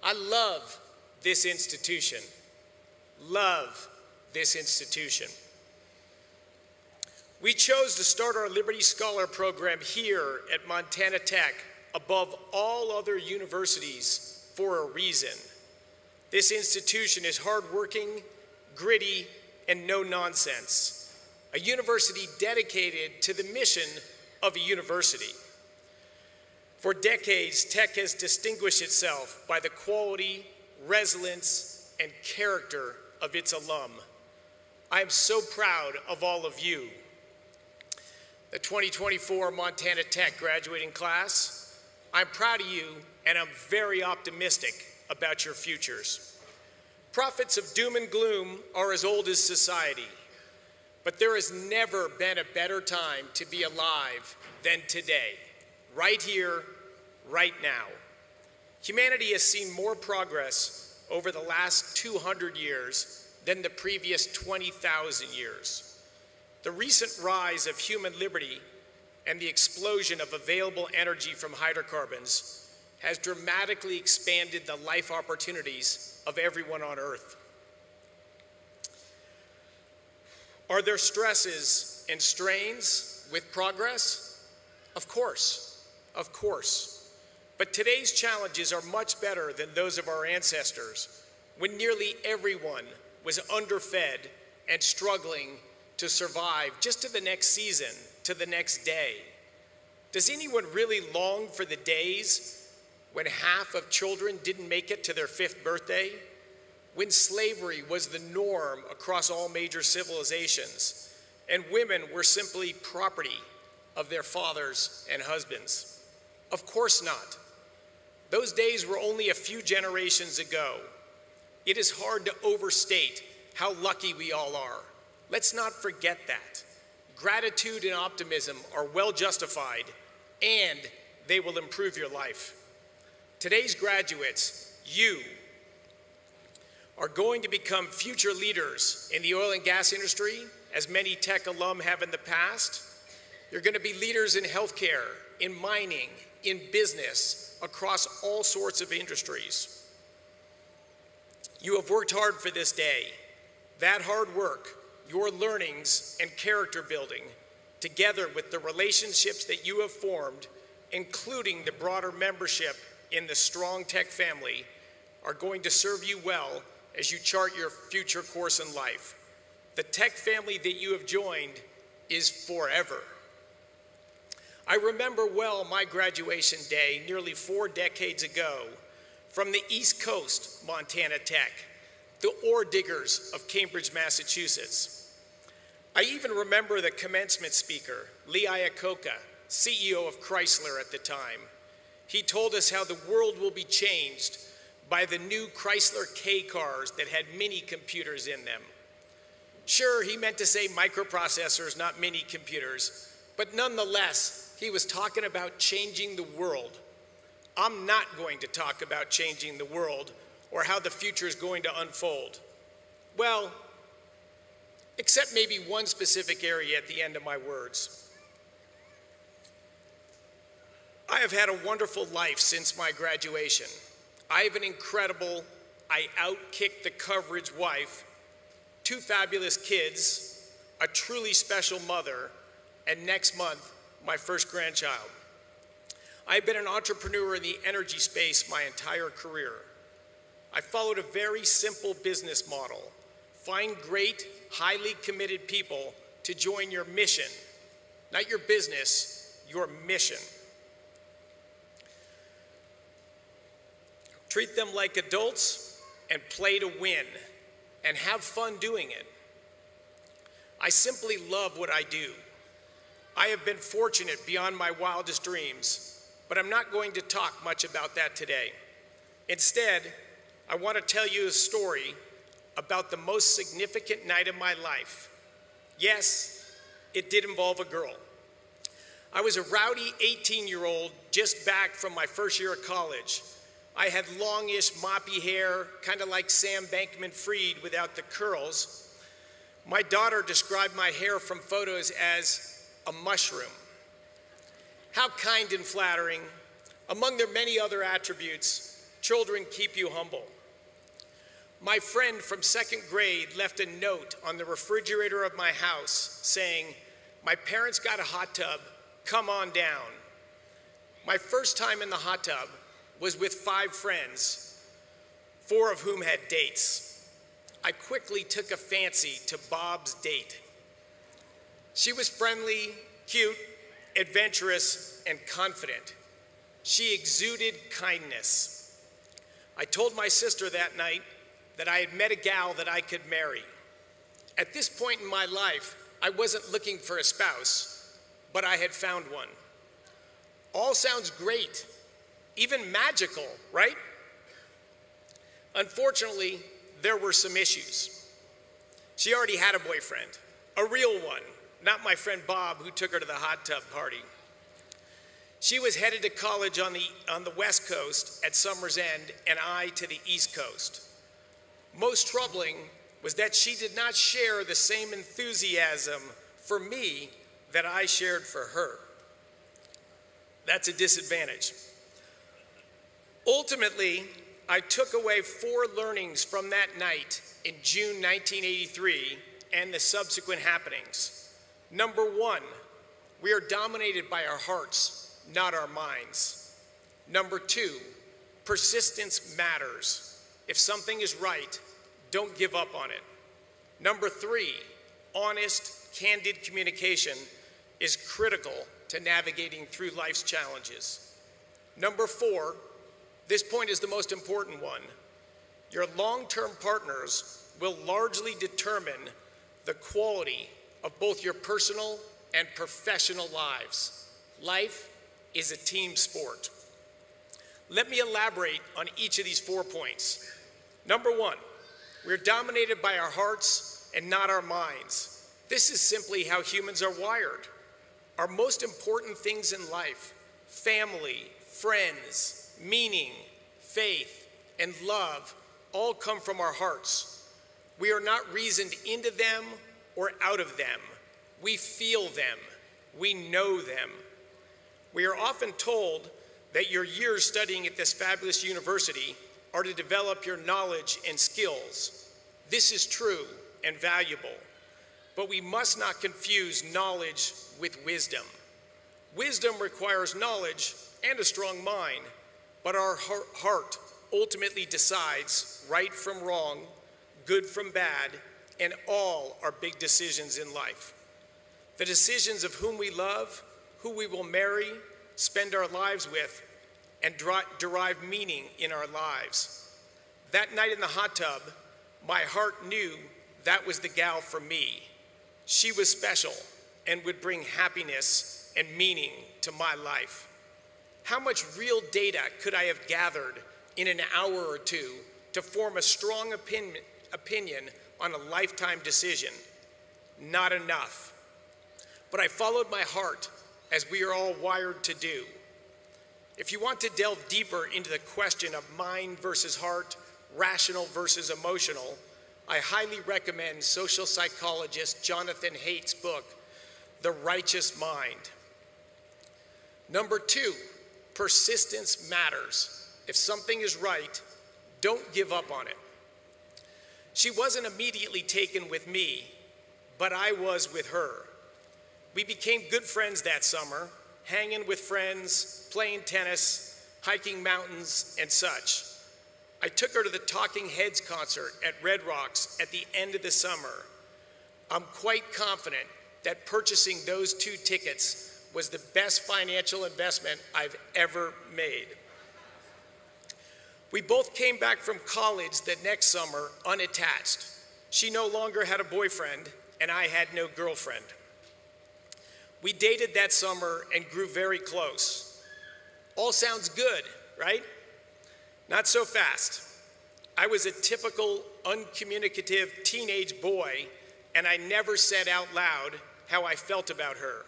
I love this institution. Love this institution. We chose to start our Liberty Scholar program here at Montana Tech above all other universities for a reason. This institution is hardworking, gritty, and no nonsense. A university dedicated to the mission of a university. For decades, Tech has distinguished itself by the quality, resilience, and character of its alum. I am so proud of all of you. The 2024 Montana Tech graduating class, I'm proud of you, and I'm very optimistic about your futures. Prophets of doom and gloom are as old as society, but there has never been a better time to be alive than today, right here, right now. Humanity has seen more progress over the last 200 years than the previous 20,000 years. The recent rise of human liberty and the explosion of available energy from hydrocarbons has dramatically expanded the life opportunities of everyone on Earth. Are there stresses and strains with progress? Of course, of course. But today's challenges are much better than those of our ancestors, when nearly everyone was underfed and struggling to survive just to the next season, to the next day. Does anyone really long for the days when half of children didn't make it to their 5th birthday? When slavery was the norm across all major civilizations, and women were simply property of their fathers and husbands? Of course not. Those days were only a few generations ago. It is hard to overstate how lucky we all are. Let's not forget that. Gratitude and optimism are well justified, and they will improve your life. Today's graduates, you, are going to become future leaders in the oil and gas industry, as many Tech alum have in the past. You're going to be leaders in healthcare, in mining, in business, across all sorts of industries. You have worked hard for this day. That hard work, your learnings and character building, together with the relationships that you have formed, including the broader membership in the strong Tech family, are going to serve you well as you chart your future course in life. The Tech family that you have joined is forever. I remember well my graduation day nearly 4 decades ago from the East Coast, Montana Tech, the ore diggers of Cambridge, Massachusetts. I even remember the commencement speaker, Lee Iacocca, CEO of Chrysler at the time. He told us how the world will be changed by the new Chrysler K cars that had mini computers in them. Sure, he meant to say microprocessors, not mini computers, but nonetheless, he was talking about changing the world. I'm not going to talk about changing the world or how the future is going to unfold. Well, except maybe one specific area at the end of my words. I have had a wonderful life since my graduation. I have an incredible, I outkicked the coverage wife, 2 fabulous kids, a truly special mother, and next month, my first grandchild. I've been an entrepreneur in the energy space my entire career. I followed a very simple business model. Find great, highly committed people to join your mission, not your business, your mission. Treat them like adults and play to win, and have fun doing it. I simply love what I do. I have been fortunate beyond my wildest dreams, but I'm not going to talk much about that today. Instead, I want to tell you a story about the most significant night of my life. Yes, it did involve a girl. I was a rowdy 18-year-old just back from my first year of college. I had longish, moppy hair, kind of like Sam Bankman-Fried without the curls. My daughter described my hair from photos as a mushroom. How kind and flattering. Among their many other attributes, Children keep you humble. My friend from second grade left a note on the refrigerator of my house saying, "My parents got a hot tub, come on down." My first time in the hot tub was with 5 friends, 4 of whom had dates. I quickly took a fancy to Bob's date. She was friendly, cute, adventurous, and confident. She exuded kindness. I told my sister that night that I had met a gal that I could marry. At this point in my life, I wasn't looking for a spouse, but I had found one. All sounds great, even magical, right? Unfortunately, there were some issues. She already had a boyfriend, a real one, not my friend Bob who took her to the hot tub party. She was headed to college on the West Coast at Summer's End, and I to the East Coast. Most troubling was that she did not share the same enthusiasm for me that I shared for her. That's a disadvantage. Ultimately, I took away 4 learnings from that night in June 1983 and the subsequent happenings. Number 1, we are dominated by our hearts, not our minds. Number 2, persistence matters. If something is right, don't give up on it. Number 3, honest, candid communication is critical to navigating through life's challenges. Number 4, this point is the most important one. Your long-term partners will largely determine the quality of both your personal and professional lives. Life is a team sport. Let me elaborate on each of these 4 points. Number 1, we're dominated by our hearts and not our minds. This is simply how humans are wired. Our most important things in life, family, friends, meaning, faith, and love, all come from our hearts. We are not reasoned into them or out of them. We feel them. We know them. We are often told that your years studying at this fabulous university are to develop your knowledge and skills. This is true and valuable, but we must not confuse knowledge with wisdom. Wisdom requires knowledge and a strong mind, but our heart ultimately decides right from wrong, good from bad, and all our big decisions in life. The decisions of whom we love, who we will marry, spend our lives with, and derive meaning in our lives. That night in the hot tub, my heart knew that was the gal for me. She was special and would bring happiness and meaning to my life. How much real data could I have gathered in an hour or 2 to form a strong opinion on a lifetime decision? Not enough. But I followed my heart, as we are all wired to do. If you want to delve deeper into the question of mind versus heart, rational versus emotional, I highly recommend social psychologist Jonathan Haidt's book, The Righteous Mind. Number 2, persistence matters. If something is right, don't give up on it. She wasn't immediately taken with me, but I was with her. We became good friends that summer, hanging with friends, playing tennis, hiking mountains, and such. I took her to the Talking Heads concert at Red Rocks at the end of the summer. I'm quite confident that purchasing those 2 tickets was the best financial investment I've ever made. We both came back from college the next summer unattached. She no longer had a boyfriend, and I had no girlfriend. We dated that summer and grew very close. All sounds good, right? Not so fast. I was a typical uncommunicative teenage boy, and I never said out loud how I felt about her.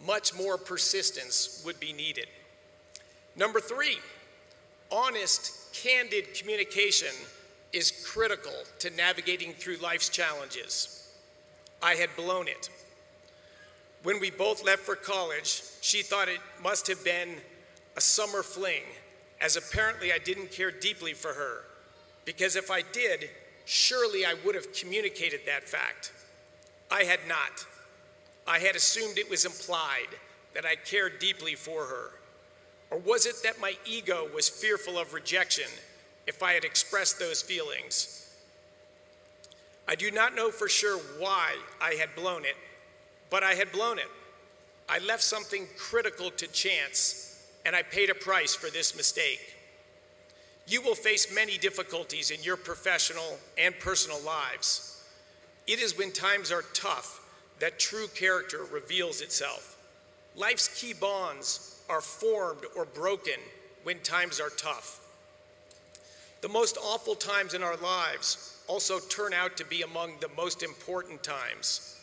Much more persistence would be needed. Number 3, honest, candid communication is critical to navigating through life's challenges. I had blown it. When we both left for college, she thought it must have been a summer fling, as apparently I didn't care deeply for her, because if I did, surely I would have communicated that fact. I had not. I had assumed it was implied that I cared deeply for her. Or was it that my ego was fearful of rejection if I had expressed those feelings? I do not know for sure why I had blown it, but I had blown it. I left something critical to chance, and I paid a price for this mistake. You will face many difficulties in your professional and personal lives. It is when times are tough that true character reveals itself. Life's key bonds are formed or broken when times are tough. The most awful times in our lives also turn out to be among the most important times.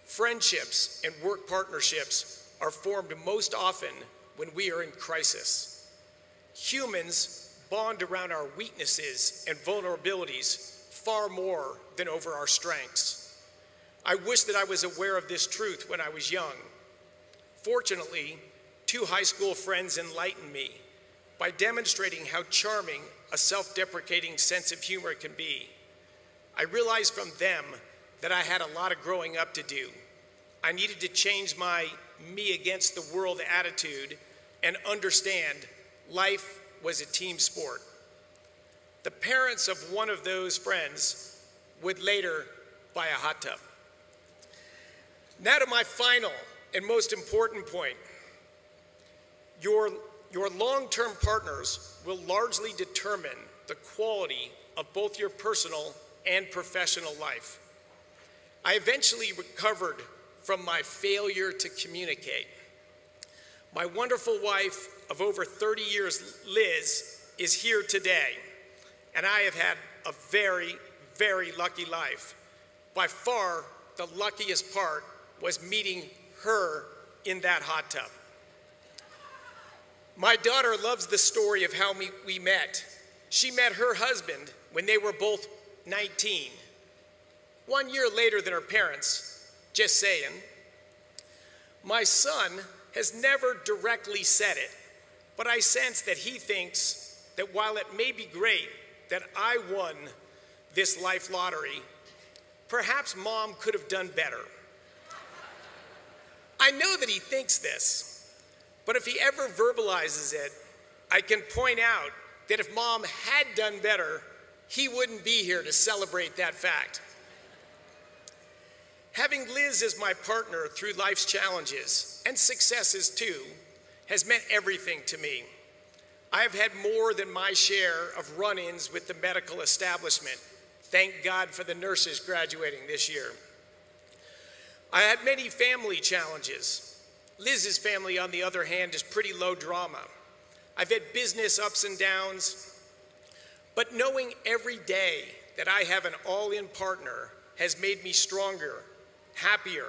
Friendships and work partnerships are formed most often when we are in crisis. Humans bond around our weaknesses and vulnerabilities far more than over our strengths. I wish that I was aware of this truth when I was young. Fortunately, 2 high school friends enlightened me by demonstrating how charming a self-deprecating sense of humor can be. I realized from them that I had a lot of growing up to do. I needed to change my me against the world attitude and understand life was a team sport. The parents of one of those friends would later buy a hot tub. Now to my final and most important point. Your long-term partners will largely determine the quality of both your personal and professional life. I eventually recovered from my failure to communicate. My wonderful wife of over 30 years, Liz, is here today, and I have had a very, very lucky life. By far, the luckiest part was meeting her in that hot tub. My daughter loves the story of how we met. She met her husband when they were both 19. 1 year later than her parents, just saying. My son has never directly said it, but I sense that he thinks that while it may be great that I won this life lottery, perhaps Mom could have done better. I know that he thinks this, but if he ever verbalizes it, I can point out that if Mom had done better, he wouldn't be here to celebrate that fact. Having Liz as my partner through life's challenges, and successes too, has meant everything to me. I have had more than my share of run-ins with the medical establishment. Thank God for the nurses graduating this year. I had many family challenges. Liz's family, on the other hand, is pretty low drama. I've had business ups and downs, but knowing every day that I have an all-in partner has made me stronger, happier,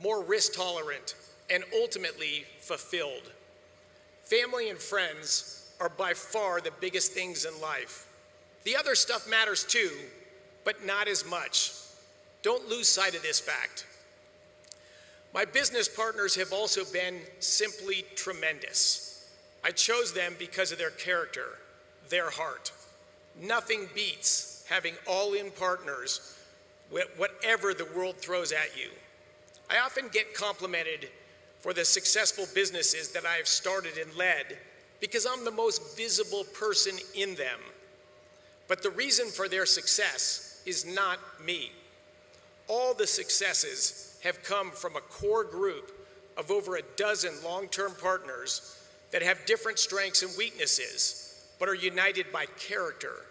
more risk tolerant, and ultimately fulfilled. Family and friends are by far the biggest things in life. The other stuff matters too, but not as much. Don't lose sight of this fact. My business partners have also been simply tremendous. I chose them because of their character, their heart. Nothing beats having all-in partners with whatever the world throws at you. I often get complimented for the successful businesses that I have started and led because I'm the most visible person in them. But the reason for their success is not me. All the successes have come from a core group of over a dozen long-term partners that have different strengths and weaknesses, but are united by character,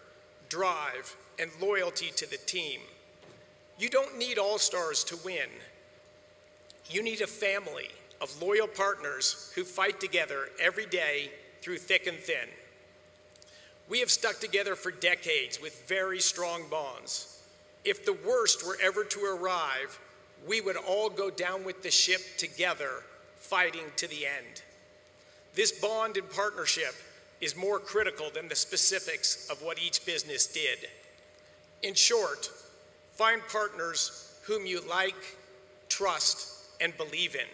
drive, and loyalty to the team. You don't need all-stars to win. You need a family of loyal partners who fight together every day through thick and thin. We have stuck together for decades with very strong bonds. If the worst were ever to arrive, we would all go down with the ship together, fighting to the end. This bond and partnership is more critical than the specifics of what each business did. In short, find partners whom you like, trust, and believe in.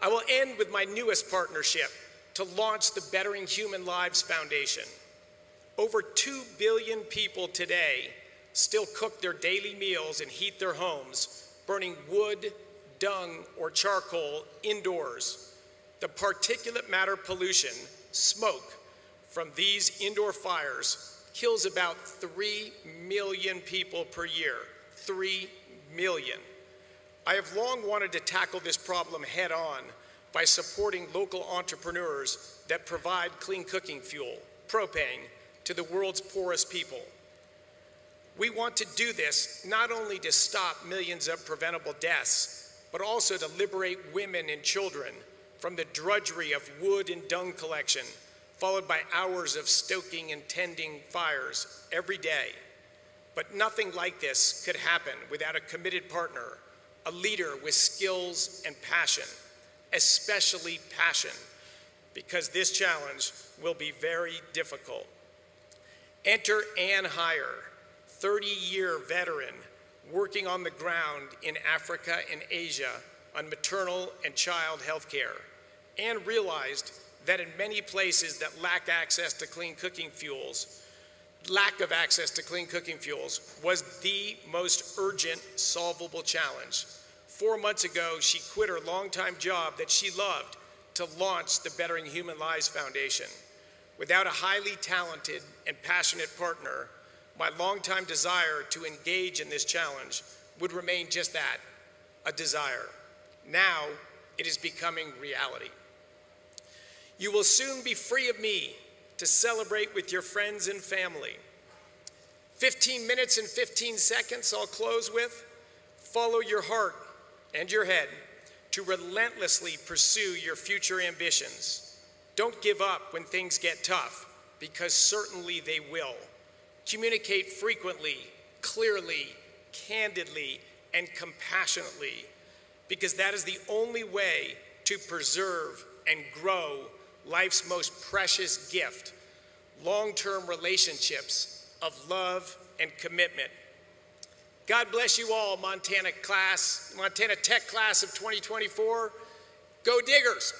I will end with my newest partnership, to launch the Bettering Human Lives Foundation. Over 2 billion people today still cook their daily meals and heat their homes, burning wood, dung, or charcoal indoors. The particulate matter pollution, smoke, from these indoor fires kills about 3 million people per year. 3 million. I have long wanted to tackle this problem head on by supporting local entrepreneurs that provide clean cooking fuel, propane, to the world's poorest people. We want to do this not only to stop millions of preventable deaths, but also to liberate women and children from the drudgery of wood and dung collection, followed by hours of stoking and tending fires every day. But nothing like this could happen without a committed partner, a leader with skills and passion, especially passion, because this challenge will be very difficult. Enter Ann Heyer, 30-year veteran working on the ground in Africa and Asia on maternal and child health care. Ann realized that in many places that lack of access to clean cooking fuels was the most urgent, solvable challenge. 4 months ago, she quit her longtime job that she loved to launch the Bettering Human Lives Foundation. Without a highly talented and passionate partner, my longtime desire to engage in this challenge would remain just that, a desire. Now, it is becoming reality. You will soon be free of me to celebrate with your friends and family. 15 minutes and 15 seconds I'll close with. Follow your heart and your head to relentlessly pursue your future ambitions. Don't give up when things get tough, because certainly they will. Communicate frequently, clearly, candidly, and compassionately, because that is the only way to preserve and grow life's most precious gift, long-term relationships of love and commitment. God bless you all, Montana Tech class of 2024. Go Diggers!